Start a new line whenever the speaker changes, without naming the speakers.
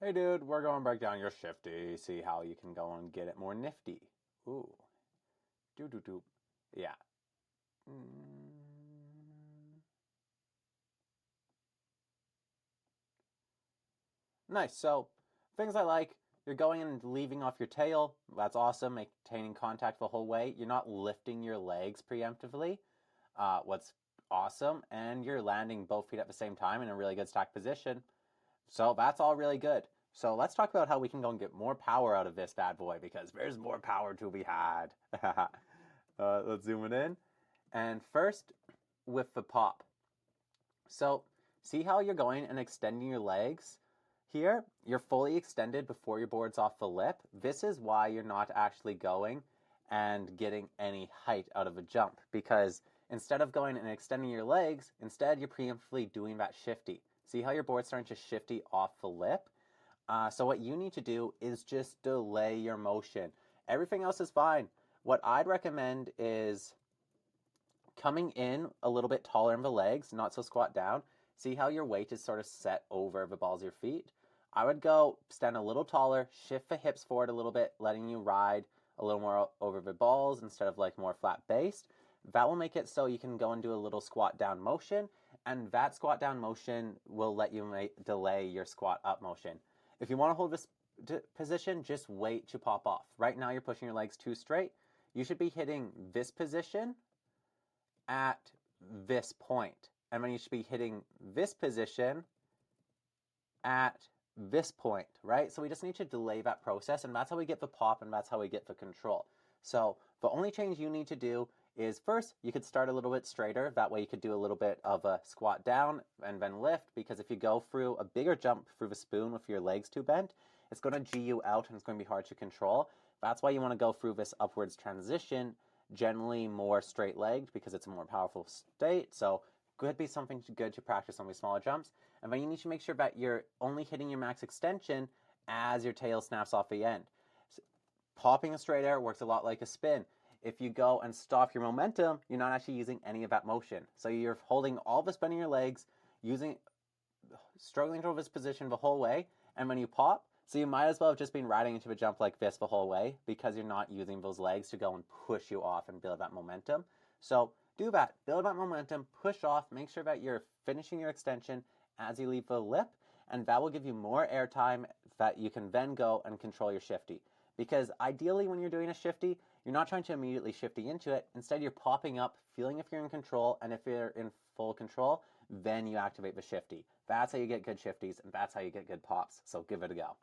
Hey dude, we're going to break down your shifty, see how you can go and get it more nifty. Ooh. Doo doo doo. Yeah. Mm. Nice. So, things I like, you're going and leaving off your tail. That's awesome. Maintaining contact the whole way. You're not lifting your legs preemptively. What's awesome. And you're landing both feet at the same time in a really good stack position. So that's all really good. So let's talk about how we can go and get more power out of this bad boy because there's more power to be had. Let's zoom it in. And first, with the pop. So see how you're going and extending your legs? Here, you're fully extended before your board's off the lip. This is why you're not actually going and getting any height out of a jump because instead of going and extending your legs, instead you're preemptively doing that shifty. See how your board's starting to shifty off the lip? So what you need to do is just delay your motion. Everything else is fine. What I'd recommend is coming in a little bit taller in the legs, not so squat down. See how your weight is sort of set over the balls of your feet? I would go stand a little taller, shift the hips forward a little bit, letting you ride a little more over the balls instead of like more flat based. That will make it so you can go and do a little squat down motion, and that squat down motion will let you delay your squat up motion. If you want to hold this position, just wait to pop off. Right now, you're pushing your legs too straight. You should be hitting this position at this point. And then you should be hitting this position at this point, right? So we just need to delay that process, and that's how we get the pop, and that's how we get the control. So the only change you need to do is first, you could start a little bit straighter. That way you could do a little bit of a squat down and then lift, because if you go through a bigger jump through the spoon with your legs too bent, it's going to G you out and it's going to be hard to control. That's why you want to go through this upwards transition, generally more straight-legged because it's a more powerful state. So could be something good to practice on these smaller jumps. And then you need to make sure that you're only hitting your max extension as your tail snaps off the end. So popping a straight air works a lot like a spin. If you go and stop your momentum, you're not actually using any of that motion. So you're holding all the spin in your legs, struggling to hold this position the whole way, and when you pop, so you might as well have just been riding into a jump like this the whole way because you're not using those legs to go and push you off and build that momentum. So do that. Build that momentum, push off, make sure that you're finishing your extension as you leave the lip, and that will give you more air time that you can then go and control your shifty. Because ideally when you're doing a shifty, you're not trying to immediately shifty into it. Instead, you're popping up, feeling if you're in control, and if you're in full control, then you activate the shifty. That's how you get good shifties, and that's how you get good pops. So give it a go.